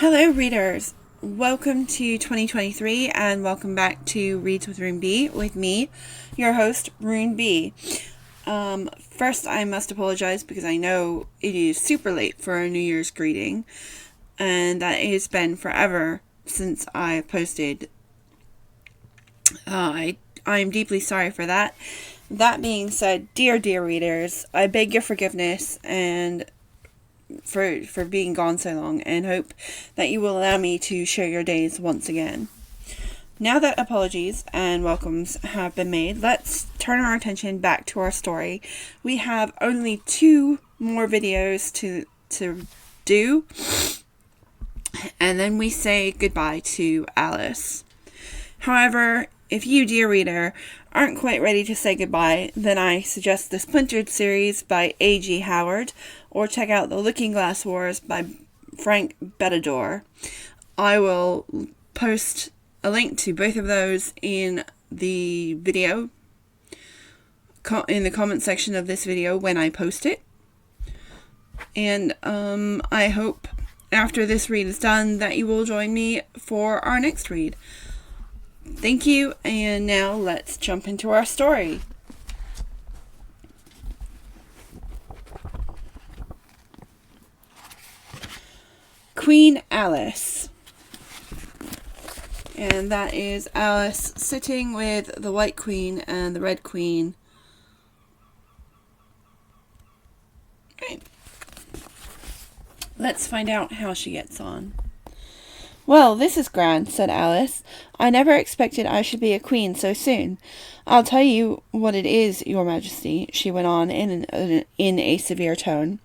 Hello, readers. Welcome to 2023 and welcome back to Reads with Rune B with me, your host, Rune B. First, I must apologize because I know it is super late for a New Year's greeting, and that it has been forever since I posted. I am deeply sorry for that. That being said, dear readers, I beg your forgiveness and for being gone so long, and hope that you will allow me to share your days once again. Now that apologies and welcomes have been made, let's turn our attention back to our story. We have only 2 more videos to do, and then we say goodbye to Alice. However, if you, dear reader, aren't quite ready to say goodbye, then I suggest the Splintered series by A.G. Howard, or check out The Looking Glass Wars by Frank Beddor. I will post a link to both of those in the video, in the comment section of this video when I post it. And I hope after this read is done that you will join me for our next read. Thank you, and now let's jump into our story. Queen Alice. And that is Alice sitting with the White Queen and the Red Queen. Right. Let's find out how she gets on. "Well, this is grand," said Alice. "I never expected I should be a queen so soon. I'll tell you what it is, your majesty," she went on in a severe tone.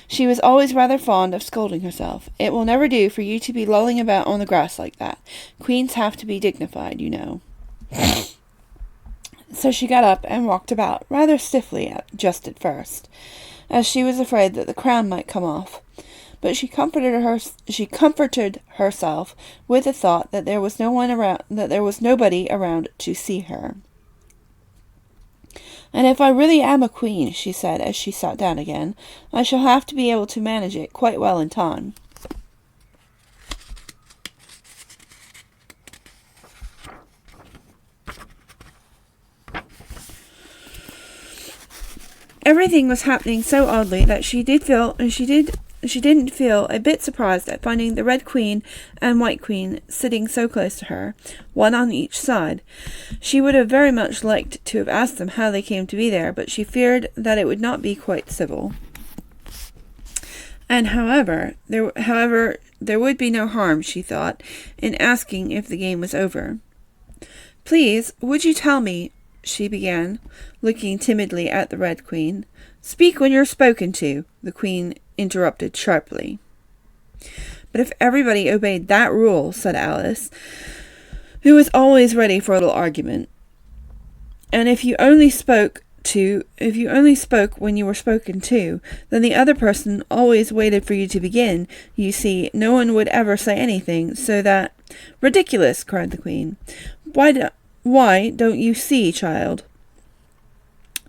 She was always rather fond of scolding herself. "It will never do for you to be lolling about on the grass like that. Queens have to be dignified, you know." So she got up and walked about, rather stiffly just at first, as she was afraid that the crown might come off. But she comforted herself with the thought that there was nobody around to see her. "And if I really am a queen," she said as she sat down again, "I shall have to be able to manage it quite well in time." Everything was happening so oddly that she didn't feel a bit surprised at finding the Red Queen and White Queen sitting so close to her, one on each side. She would have very much liked to have asked them how they came to be there, but she feared that it would not be quite civil. And however, there would be no harm, she thought, in asking if the game was over. "Please, would you tell me," she began, looking timidly at the Red Queen. "Speak when you're spoken to," the Queen interrupted sharply. "But if everybody obeyed that rule," said Alice, who was always ready for a little argument, "and if you only spoke when you were spoken to, then the other person always waited for you to begin, you see, no one would ever say anything, so that—" "Ridiculous!" cried the Queen. Why don't you see, child?"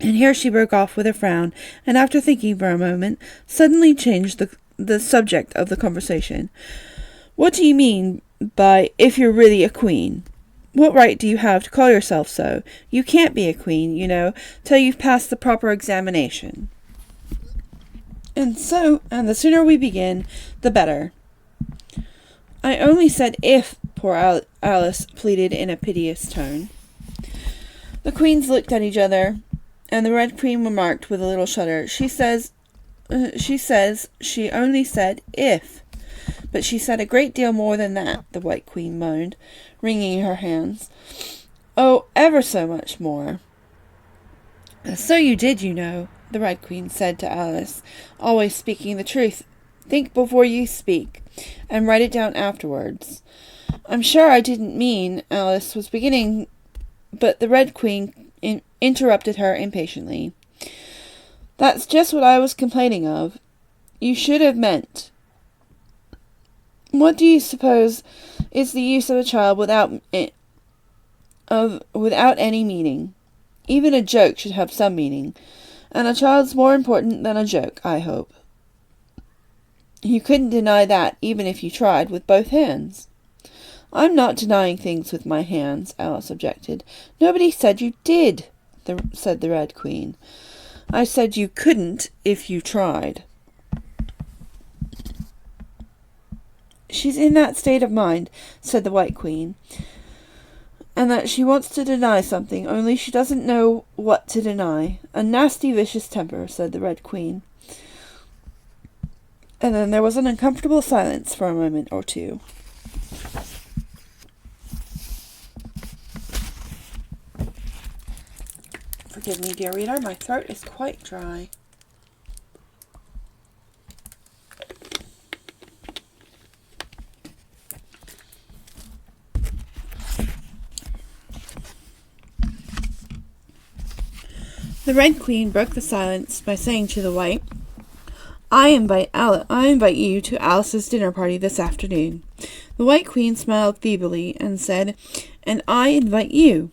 And here she broke off with a frown, and after thinking for a moment, suddenly changed the subject of the conversation. "What do you mean by if you're really a queen? What right do you have to call yourself so? You can't be a queen, you know, till you've passed the proper examination. And the sooner we begin, the better." "I only said if," poor Alice pleaded in a piteous tone. The queens looked at each other, and the Red Queen remarked with a little shudder, She says she only said if." "But she said a great deal more than that," the White Queen moaned, wringing her hands. "Oh, ever so much more." "So you did, you know," the Red Queen said to Alice, always speaking the truth. "Think before you speak, and write it down afterwards." "I'm sure I didn't mean," Alice was beginning, but the Red Queen interrupted her impatiently. "That's just what I was complaining of. You should have meant. What do you suppose is the use of a child without any meaning? Even a joke should have some meaning, and a child's more important than a joke, I hope." You couldn't deny that, even if you tried with both hands. I'm not denying things with my hands, Alice objected. Nobody said you did, said the Red Queen. I said you couldn't if you tried. She's in that state of mind, said the White Queen, and that she wants to deny something, only she doesn't know what to deny. A nasty, vicious temper, said the Red Queen. And then there was an uncomfortable silence for a moment or two. Forgive me, dear reader, my throat is quite dry. The Red Queen broke the silence by saying to the White, I invite you to Alice's dinner party this afternoon. The White Queen smiled feebly and said, And I invite you.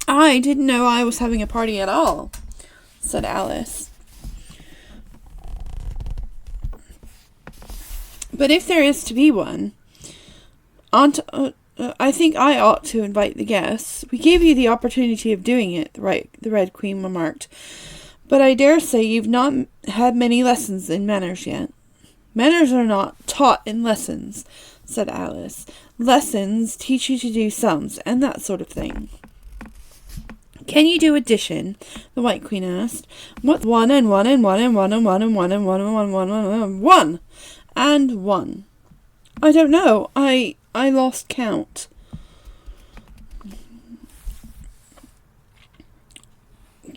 I didn't know I was having a party at all, said Alice. But if there is to be one, I think I ought to invite the guests. We gave you the opportunity of doing it, the Red Queen remarked. But I dare say you've not had many lessons in manners yet. Manners are not taught in lessons, said Alice. Lessons teach you to do sums and that sort of thing. Can you do addition? The White Queen asked. What's one and one and one and one and one and one and one and one and one and one and one? I don't know. I lost count.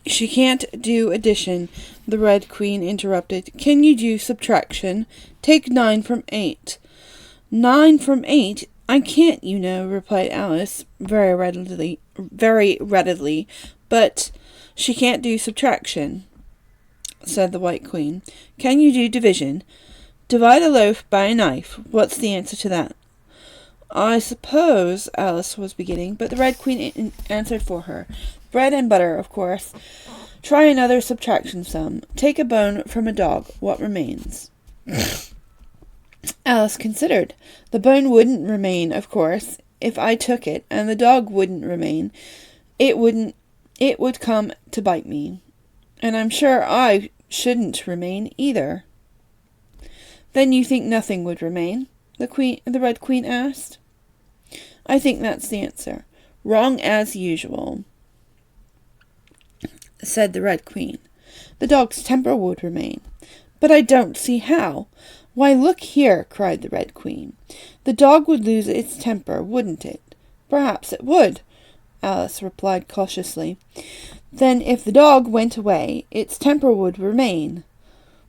She can't do addition, the Red Queen interrupted. Can you do subtraction? Take 9 from 8. 9 from 8? I can't, you know, replied Alice very readily. But she can't do subtraction, said the White Queen. Can you do division? Divide a loaf by a knife. What's the answer to that? I suppose, Alice was beginning, but the Red Queen answered for her. Bread and butter, of course. Try another subtraction sum. Take a bone from a dog. What remains? Alice considered. The bone wouldn't remain, of course, if I took it, and the dog wouldn't remain. It would come to bite me. And I'm sure I shouldn't remain either. Then you think nothing would remain? The Red Queen asked. I think that's the answer. Wrong as usual, said the Red Queen. The dog's temper would remain. But I don't see how. Why, look here, cried the Red Queen. The dog would lose its temper, wouldn't it? Perhaps it would, Alice replied cautiously. Then if the dog went away, its temper would remain,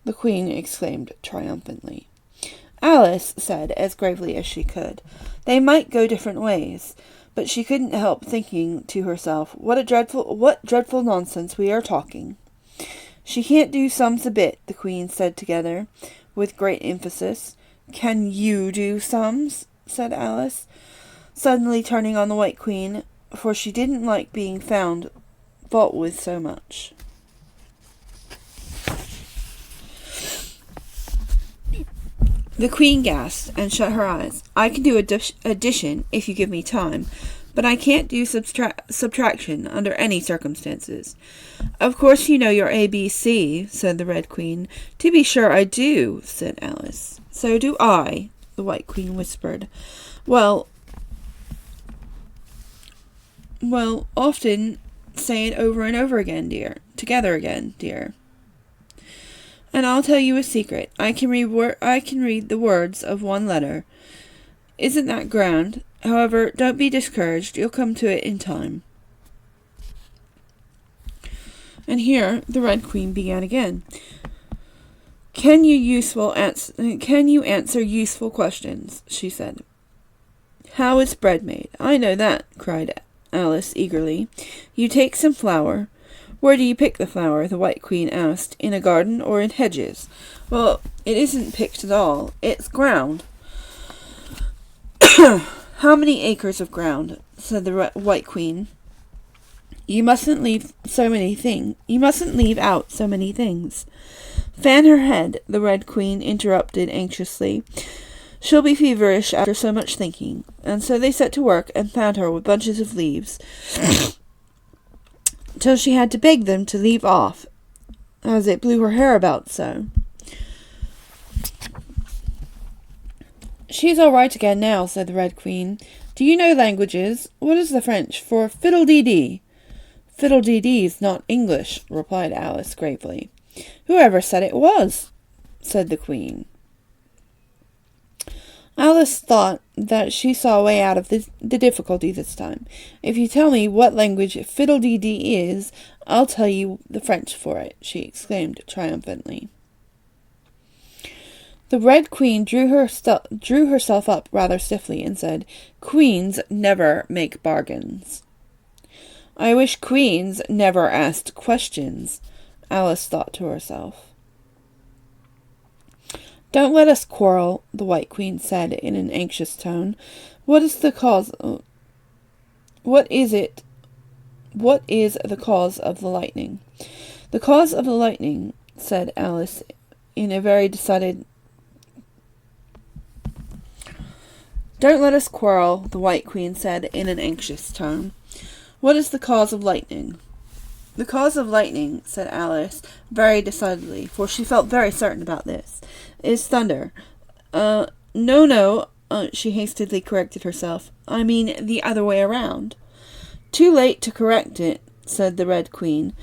the Queen exclaimed triumphantly. Alice said, as gravely as she could, they might go different ways. But she couldn't help thinking to herself, what dreadful nonsense we are talking. She can't do sums a bit, the Queen said together, with great emphasis. Can you do sums? Said Alice, suddenly turning on the White Queen, for she didn't like being found fault with so much. The Queen gasped and shut her eyes. I can do addition if you give me time, but I can't do subtraction under any circumstances. Of course you know your ABC, said the Red Queen. To be sure I do, said Alice. So do I, the White Queen whispered. Well, often say it over and over again, dear. Together again, dear. And I'll tell you a secret. I can read the words of one letter. Isn't that grand? However, don't be discouraged. You'll come to it in time. And here the Red Queen began again. Can you answer useful questions? She said. How is bread made? I know that, cried Alice eagerly. You take some flour. Where do you pick the flour? The White Queen asked. In a garden or in hedges? Well, it isn't picked at all. It's ground. How many acres of ground? Said the White Queen. You mustn't leave out so many things. Fan her head, the Red Queen interrupted anxiously. She'll be feverish after so much thinking. And so they set to work and fanned her with bunches of leaves, till she had to beg them to leave off, as it blew her hair about so. She's all right again now, said the Red Queen. Do you know languages? What is the French for fiddle-dee-dee? Fiddle-dee-dee's not English, replied Alice gravely. Whoever said it was? Said the Queen. Alice thought that she saw a way out of the difficulty this time. If you tell me what language fiddle-dee-dee is, I'll tell you the French for it, she exclaimed triumphantly. The Red Queen drew herself up rather stiffly and said, Queens never make bargains. I wish queens never asked questions, Alice thought to herself. Don't let us quarrel, the White Queen said in an anxious tone. What is the cause of the cause of the lightning? The cause of the lightning, said Alice in a very decided. Don't let us quarrel, the White Queen said in an anxious tone. What is the cause of lightning? The cause of lightning, said Alice very decidedly, for she felt very certain about this, is thunder. No, she hastily corrected herself. I mean the other way around. Too late to correct it, said the Red Queen.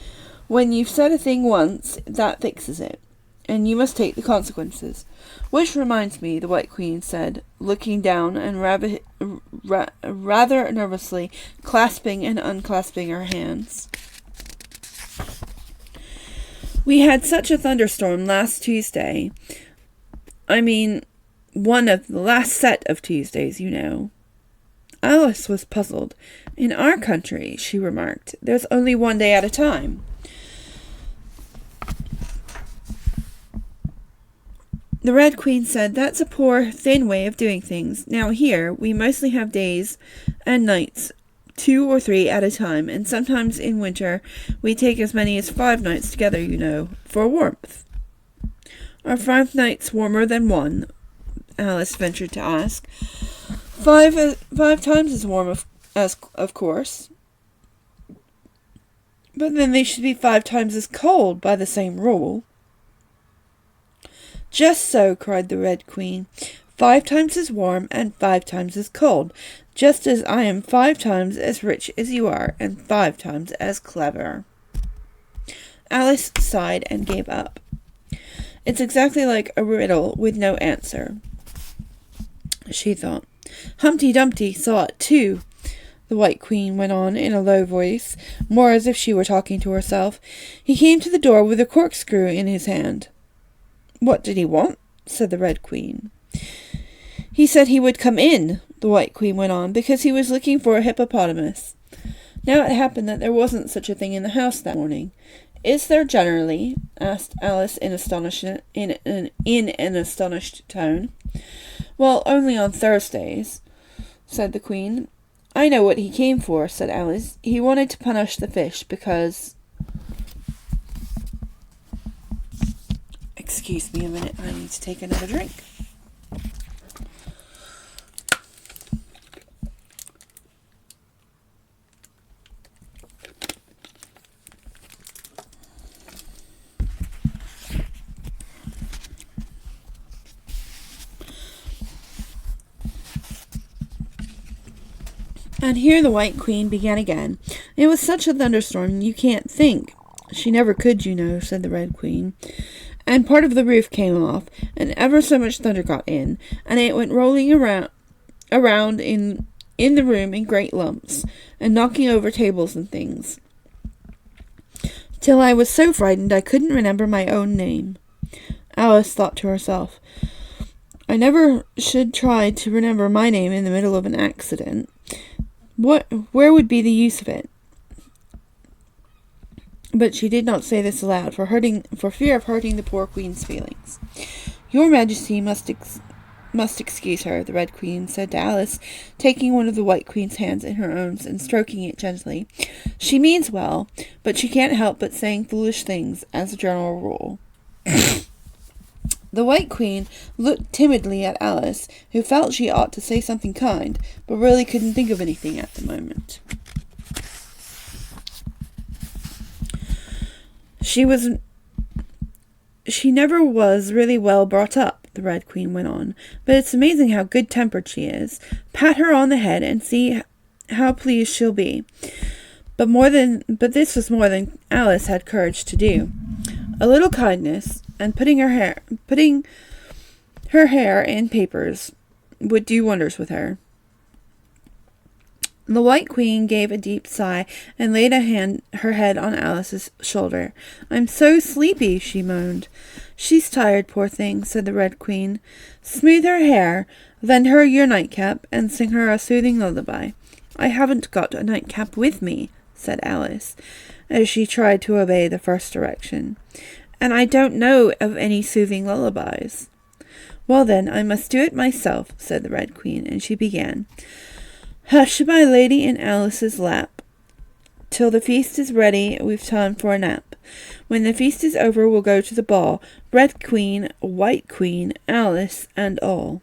When you've said a thing once, that fixes it, and you must take the consequences. Which reminds me, the White Queen said, looking down and rather nervously clasping and unclasping her hands. We had such a thunderstorm last Tuesday. I mean, one of the last set of Tuesdays, you know. Alice was puzzled. In our country, she remarked, there's only one day at a time. The Red Queen said, that's a poor, thin way of doing things. Now here, we mostly have days and nights, 2 or 3 at a time, and sometimes in winter we take as many as 5 nights together, you know, for warmth. Are 5 nights warmer than 1? Alice ventured to ask. 5 times as warm, of course. But then they should be 5 times as cold by the same rule. Just so, cried the Red Queen. 5 times as warm and 5 times as cold, just as I am 5 times as rich as you are, and 5 times as clever. Alice sighed and gave up. It's exactly like a riddle with no answer, she thought. Humpty Dumpty saw it too, the White Queen went on in a low voice, more as if she were talking to herself. He came to the door with a corkscrew in his hand. What did he want? Said the Red Queen. He said he would come in, the White Queen went on, because he was looking for a hippopotamus. Now it happened that there wasn't such a thing in the house that morning. Is there generally? Asked Alice in an astonished tone. Well, only on Thursdays, said the Queen. I know what he came for, said Alice. He wanted to punish the fish because... Excuse me a minute, I need to take another drink. And here the White Queen began again. It was such a thunderstorm you can't think. She never could, you know, said the Red Queen. And part of the roof came off, and ever so much thunder got in, and it went rolling around in the room in great lumps, and knocking over tables and things, till I was so frightened I couldn't remember my own name. Alice thought to herself, I never should try to remember my name in the middle of an accident. Where would be the use of it? But she did not say this aloud, for fear of hurting the poor Queen's feelings. Your Majesty must excuse her, the Red Queen said to Alice, taking one of the White Queen's hands in her own and stroking it gently. She means well, but she can't help but saying foolish things, as a general rule. The White Queen looked timidly at Alice, who felt she ought to say something kind, but really couldn't think of anything at the moment. She never was really well brought up, the Red Queen went on, but it's amazing how good-tempered she is. Pat her on the head and see how pleased she'll be. But this was more than Alice had courage to do. A little kindness, and putting her hair in papers would do wonders with her. The White Queen gave a deep sigh and laid her head on Alice's shoulder. "I'm so sleepy," she moaned. "She's tired, poor thing," said the Red Queen. "Smooth her hair, lend her your nightcap, and sing her a soothing lullaby." "I haven't got a nightcap with me," said Alice, as she tried to obey the first direction. "And I don't know of any soothing lullabies." "Well then, I must do it myself," said the Red Queen, and she began. "Hush, my lady in Alice's lap. Till the feast is ready, we've time for a nap. When the feast is over, we'll go to the ball. Red Queen, White Queen, Alice, and all.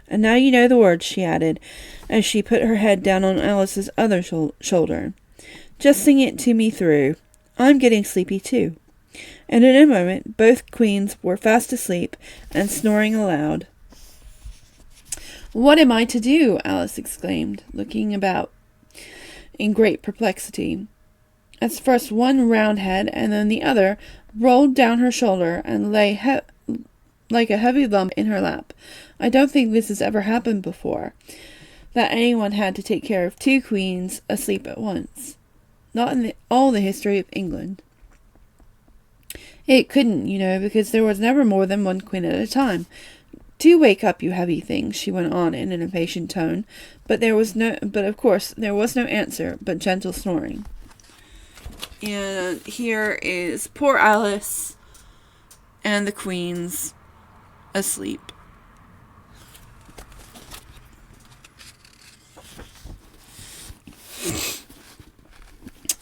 And now you know the words," she added, as she put her head down on Alice's other shoulder. "Just sing it to me through. I'm getting sleepy too." And in a moment, both queens were fast asleep and snoring aloud. "What am I to do?" Alice exclaimed, looking about in great perplexity. At first one round head and then the other rolled down her shoulder and lay like a heavy lump in her lap. "I don't think this has ever happened before, that anyone had to take care of two queens asleep at once. Not in all the history of England. It couldn't, you know, because there was never more than one queen at a time. Do wake up, you heavy things," she went on in an impatient tone, but of course there was no answer but gentle snoring. And here is poor Alice and the queens asleep.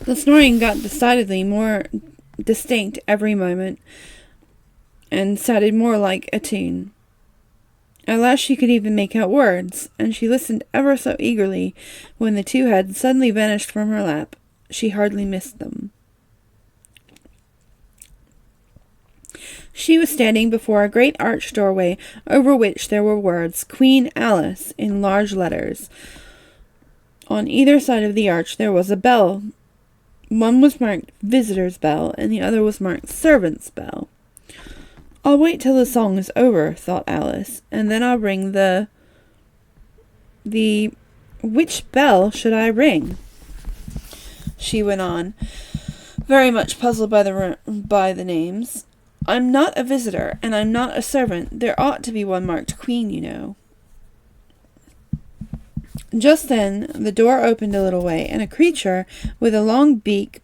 The snoring got decidedly more distinct every moment and sounded more like a tune. At last she could even make out words, and she listened ever so eagerly when the two had suddenly vanished from her lap. She hardly missed them. She was standing before a great arched doorway over which there were words, "Queen Alice," in large letters. On either side of the arch there was a bell. One was marked "Visitor's Bell," and the other was marked "Servant's Bell." "I'll wait till the song is over," thought Alice, "and then I'll ring the... Which bell should I ring?" she went on, very much puzzled by the names. "I'm not a visitor, and I'm not a servant. There ought to be one marked Queen, you know." Just then the door opened a little way, and a creature with a long beak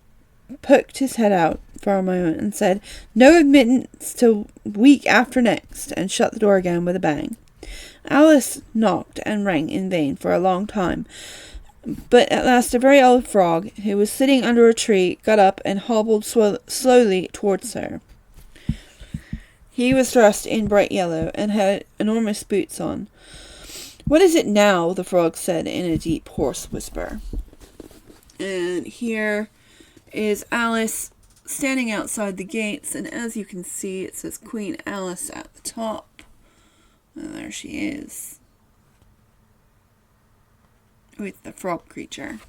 poked his head out for a moment and said, "No admittance till week after next," and shut the door again with a bang. Alice knocked and rang in vain for a long time, but at last a very old frog, who was sitting under a tree, got up and hobbled slowly towards her. He was dressed in bright yellow and had enormous boots on. "What is it now?" the frog said in a deep, hoarse whisper. And here is Alice standing outside the gates, and as you can see, it says Queen Alice at the top. And there she is, with the frog creature.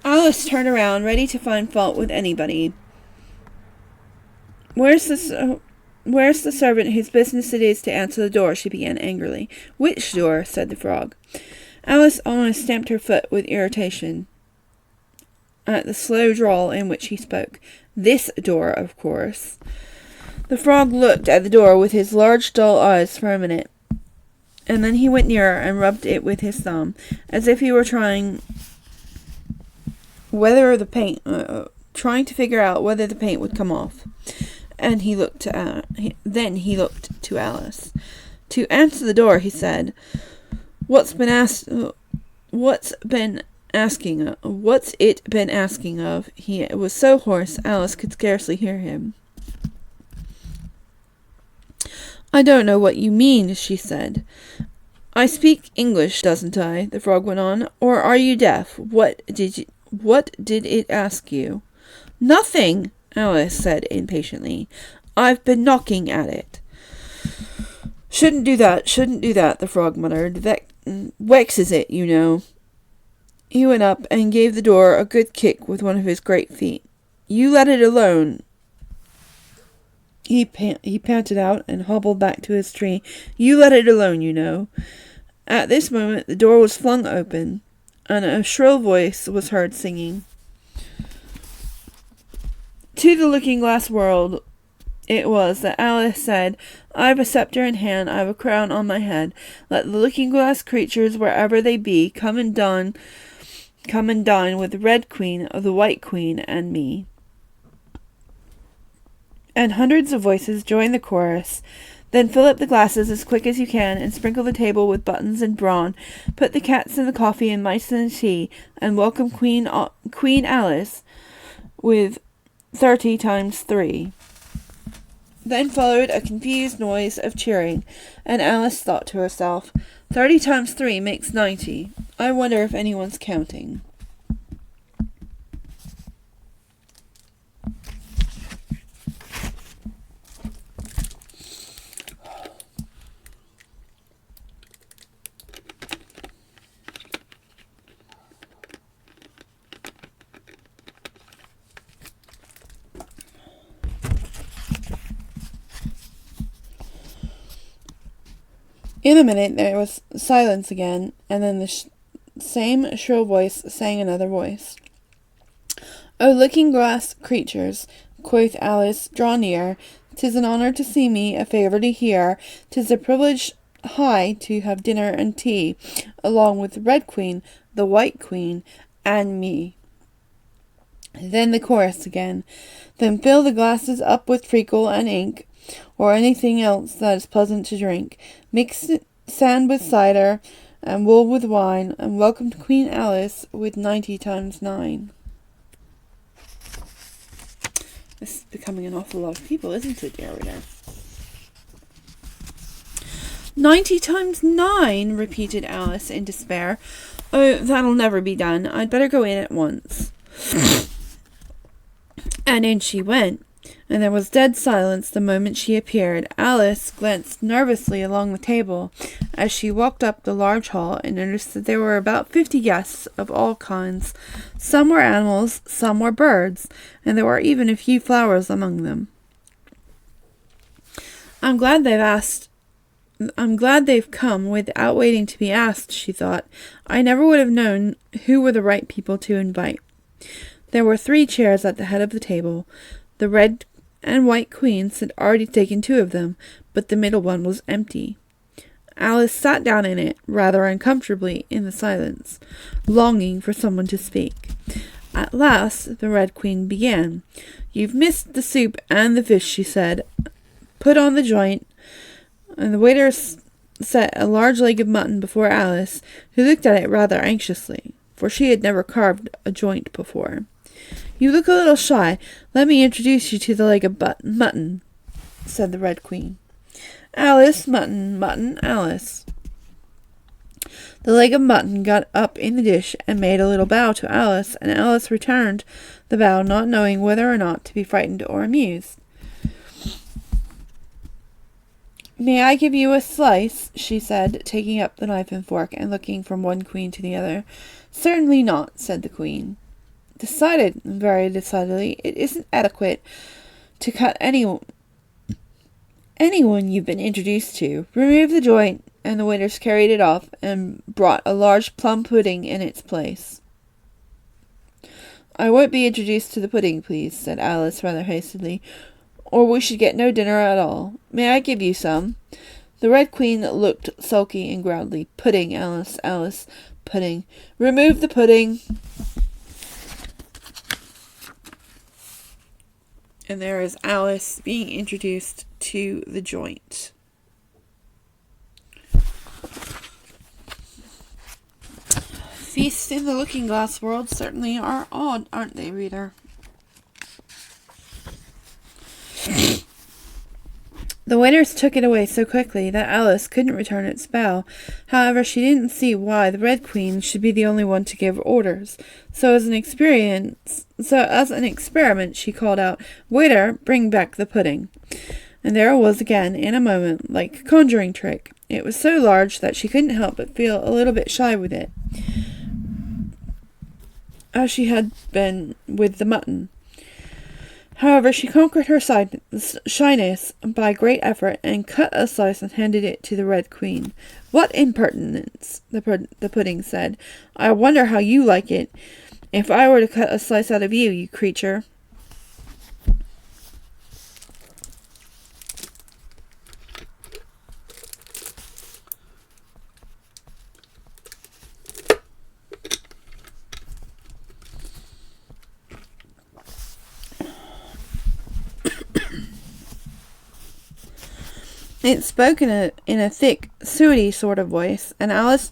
Alice turned around, ready to find fault with anybody. Where's the servant whose business it is to answer the door?" she began angrily. "Which door?" said the frog. Alice almost stamped her foot with irritation at the slow drawl in which he spoke. "This door, of course." The frog looked at the door with his large dull eyes for a minute, and then he went nearer and rubbed it with his thumb, as if he were trying to figure out whether the paint would come off. And then he looked to Alice. "To answer the door," he said. What's been What's it been asking of? He was so hoarse Alice could scarcely hear him. I don't know what you mean, she said. I speak English, doesn't I? The frog went on. Or are you deaf? What did it ask you? Nothing, Alice said impatiently. I've been knocking at it. Shouldn't do that, the frog muttered. Vexes it, you know. He went up and gave the door a good kick with one of his great feet. You let it alone. He panted out and hobbled back to his tree. You let it alone, you know. At this moment the door was flung open, and a shrill voice was heard singing. To the looking-glass world it was that Alice said, I've a sceptre in hand, I've a crown on my head. Let the looking-glass creatures, wherever they be, come and dine with the Red Queen, the White Queen, and me. And hundreds of voices joined the chorus. Then fill up the glasses as quick as you can, and sprinkle the table with buttons and brawn. Put the cats in the coffee and mice in the tea, and welcome Queen Alice with 30 times 3. Then followed a confused noise of cheering, and Alice thought to herself, 30 times 3 makes 90. I wonder if anyone's counting. In a minute there was silence again, and then the same shrill voice sang another voice. O looking-glass creatures, quoth Alice, draw near. 'Tis an honour to see me, a favour to hear. 'Tis a privilege high to have dinner and tea, along with the Red Queen, the White Queen, and me. Then the chorus again. Then fill the glasses up with treacle and ink, or anything else that is pleasant to drink. Mix sand with cider, and wool with wine, and welcome to Queen Alice with 90 times 9. This is becoming an awful lot of people, isn't it, dear reader? 90 times 9, repeated Alice in despair. Oh, that'll never be done. I'd better go in at once. And in she went, and there was dead silence the moment she appeared. Alice glanced nervously along the table as she walked up the large hall and noticed that there were about 50 guests of all kinds. Some were animals, some were birds, and there were even a few flowers among them. I'm glad they've come without waiting to be asked, she thought. I never would have known who were the right people to invite. There were 3 chairs at the head of the table. The Red and White Queens had already taken 2 of them, but the middle one was empty. Alice sat down in it, rather uncomfortably, in the silence, longing for someone to speak. At last the Red Queen began. You've missed the soup and the fish, she said. Put on the joint. And the waiter set a large leg of mutton before Alice, who looked at it rather anxiously, for she had never carved a joint before. You look a little shy. Let me introduce you to the leg of mutton, said the Red Queen. Alice, mutton, mutton, Alice. The leg of mutton got up in the dish and made a little bow to Alice, and Alice returned the bow, not knowing whether or not to be frightened or amused. May I give you a slice? She said, taking up the knife and fork and looking from one queen to the other. Certainly not, said the queen. Very decidedly, it isn't adequate to cut anyone you've been introduced to. Remove the joint, and the waiters carried it off and brought a large plum pudding in its place. I won't be introduced to the pudding, please, said Alice rather hastily, or we should get no dinner at all. May I give you some? The Red Queen looked sulky and growled. Pudding, Alice, Alice, pudding. Remove the pudding. And there is Alice being introduced to the joint. Feasts in the Looking-Glass world certainly are odd, aren't they, reader? The waiters took it away so quickly that Alice couldn't return its bow. However, she didn't see why the Red Queen should be the only one to give orders. So as an experiment, she called out, "Waiter, bring back the pudding." And there it was again, in a moment, like a conjuring trick. It was so large that she couldn't help but feel a little bit shy with it, as she had been with the mutton. However, she conquered her shyness by great effort and cut a slice and handed it to the Red Queen. "What impertinence," the pudding said. "I wonder how you like it. If I were to cut a slice out of you, you creature." It spoke in a thick, suety sort of voice, and Alice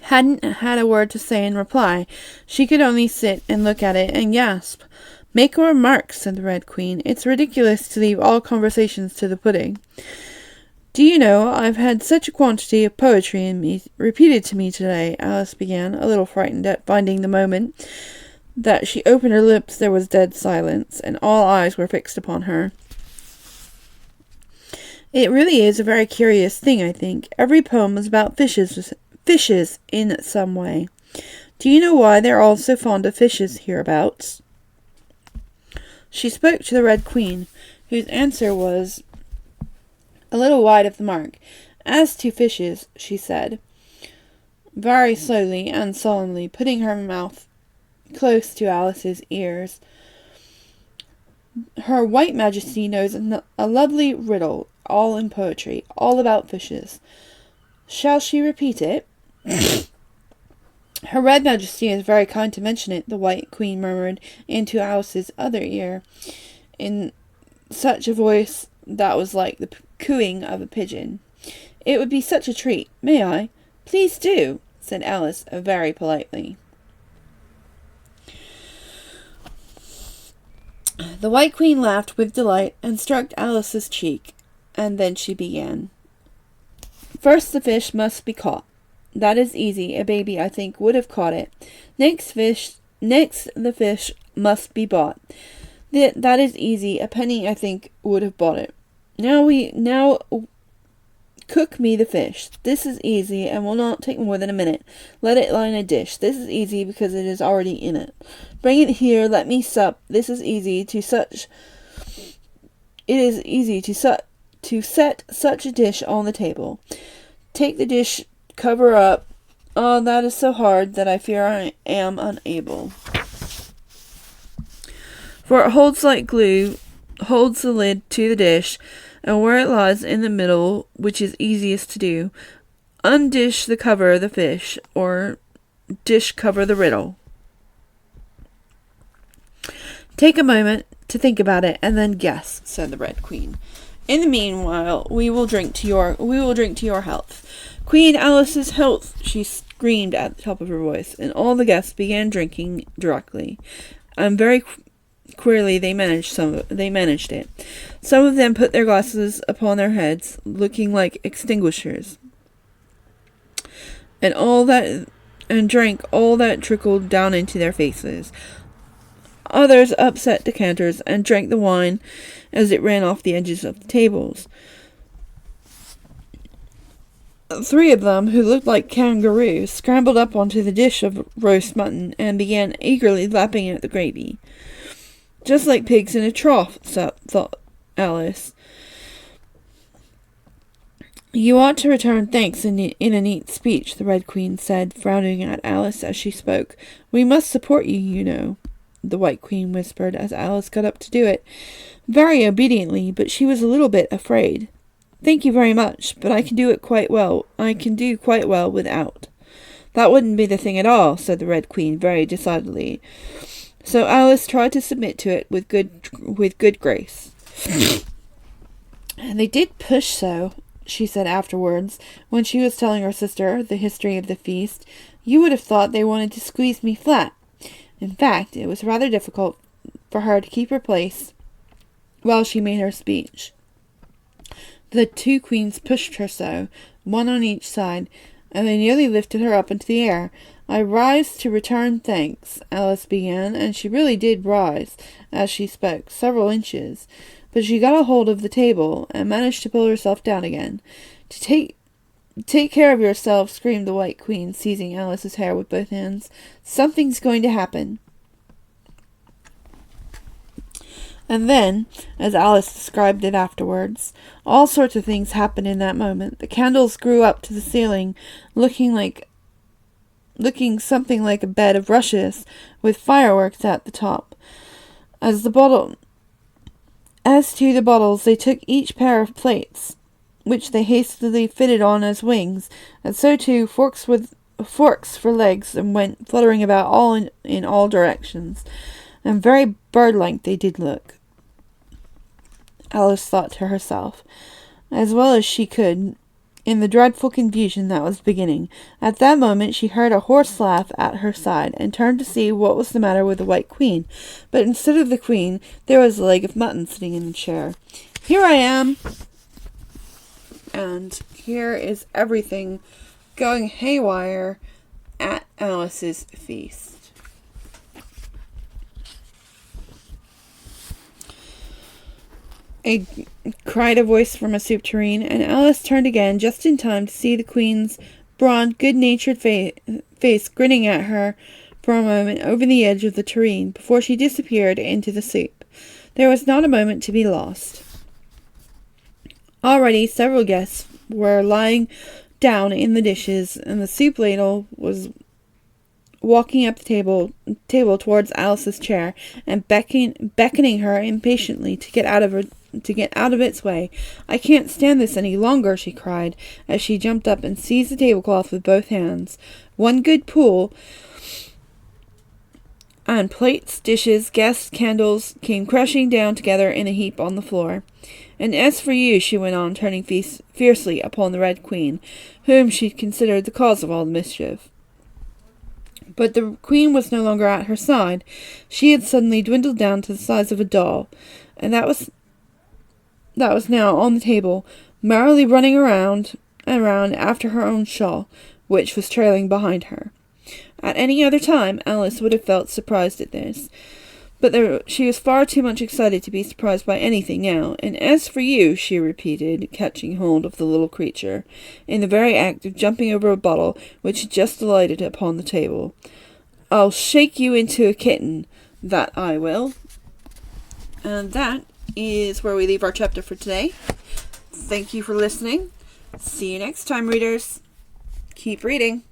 hadn't had a word to say in reply. She could only sit and look at it and gasp. "Make a remark," said the Red Queen. "It's ridiculous to leave all conversations to the pudding. Do you know, I've had such a quantity of poetry in me repeated to me today," Alice began, a little frightened at finding the moment that she opened her lips there was dead silence, and all eyes were fixed upon her. "It really is a very curious thing, I think. Every poem is about fishes in some way. Do you know why they're all so fond of fishes hereabouts?" She spoke to the Red Queen, whose answer was a little wide of the mark. "As to fishes," she said, very slowly and solemnly, putting her mouth close to Alice's ears, "Her White Majesty knows a lovely riddle, all in poetry, all about fishes. Shall she repeat it?" "Her Red Majesty is very kind to mention it," the White Queen murmured into Alice's other ear, in such a voice that was like the cooing of a pigeon. "It would be such a treat. May I?" "Please do," said Alice very politely. The White Queen laughed with delight and stroked Alice's cheek, and then she began. "First the fish must be caught. That is easy. A baby, I think, would have caught it. Next the fish must be bought. That is easy. A penny, I think, would have bought it. Now cook me the fish. This is easy and will not take more than a minute. Let it lie in a dish. This is easy because it is already in it. Bring it here. Let me sup. This is easy to such. It is easy to set such a dish on the table. Take the dish, cover up. Oh, that is so hard that I fear I am unable. For it holds like glue, holds the lid to the dish, and where it lies in the middle, which is easiest to do, undish the cover of the fish, or dish cover the riddle. Take a moment to think about it, and then guess," said the Red Queen. "In the meanwhile, we will drink to your health." "Queen Alice's health!" she screamed at the top of her voice, and all the guests began drinking directly. And very queerly they managed it. Some of them put their glasses upon their heads, looking like extinguishers, and drank all that trickled down into their faces. Others upset decanters and drank the wine as it ran off the edges of the tables. 3 of them, who looked like kangaroos, scrambled up onto the dish of roast mutton and began eagerly lapping at the gravy. "Just like pigs in a trough," thought Alice. "You ought to return thanks in a neat speech," the Red Queen said, frowning at Alice as she spoke. "We must support you, you know," the White Queen whispered as Alice got up to do it, very obediently, but she was a little bit afraid. "Thank you very much, but I can do quite well without." "That wouldn't be the thing at all," said the Red Queen very decidedly. So Alice tried to submit to it with good grace. And they did push so, she said afterwards, when she was telling her sister the history of the feast. "You would have thought they wanted to squeeze me flat." In fact, it was rather difficult for her to keep her place while she made her speech. The two queens pushed her so, one on each side, and they nearly lifted her up into the air. "I rise to return thanks," Alice began, and she really did rise, as she spoke, several inches. But she got a hold of the table, and managed to pull herself down again. Take care of yourself," screamed the White Queen, seizing Alice's hair with both hands. "Something's going to happen." And then, as Alice described it afterwards, all sorts of things happened in that moment. The candles grew up to the ceiling, looking something like a bed of rushes, with fireworks at the top. As to the bottles, they took each pair of plates, which they hastily fitted on as wings, and so too forks for legs, and went fluttering about in all directions. And very bird-like they did look, Alice thought to herself, as well as she could, in the dreadful confusion that was beginning. At that moment she heard a hoarse laugh at her side, and turned to see what was the matter with the White Queen. But instead of the Queen, there was a leg of mutton sitting in the chair. "Here I am!" And here is everything going haywire at Alice's feast. Cried a voice from a soup tureen, and Alice turned again just in time to see the Queen's broad, good-natured face grinning at her for a moment over the edge of the tureen before she disappeared into the soup. There was not a moment to be lost. Already several guests were lying down in the dishes, and the soup ladle was walking up the table towards Alice's chair, and beckoning her impatiently to get out of its way. "I can't stand this any longer," she cried, as she jumped up and seized the tablecloth with both hands. One good pull, and plates, dishes, guests, candles came crashing down together in a heap on the floor. "And as for you," she went on, turning fiercely upon the Red Queen, whom she considered the cause of all the mischief. But the Queen was no longer at her side. She had suddenly dwindled down to the size of a doll, and that was now on the table, merrily running around after her own shawl, which was trailing behind her. At any other time, Alice would have felt surprised at this, but she was far too much excited to be surprised by anything now. "And as for you," she repeated, catching hold of the little creature, in the very act of jumping over a bottle which had just alighted upon the table, "I'll shake you into a kitten, that I will." And that is where we leave our chapter for today. Thank you for listening. See you next time, readers. Keep reading.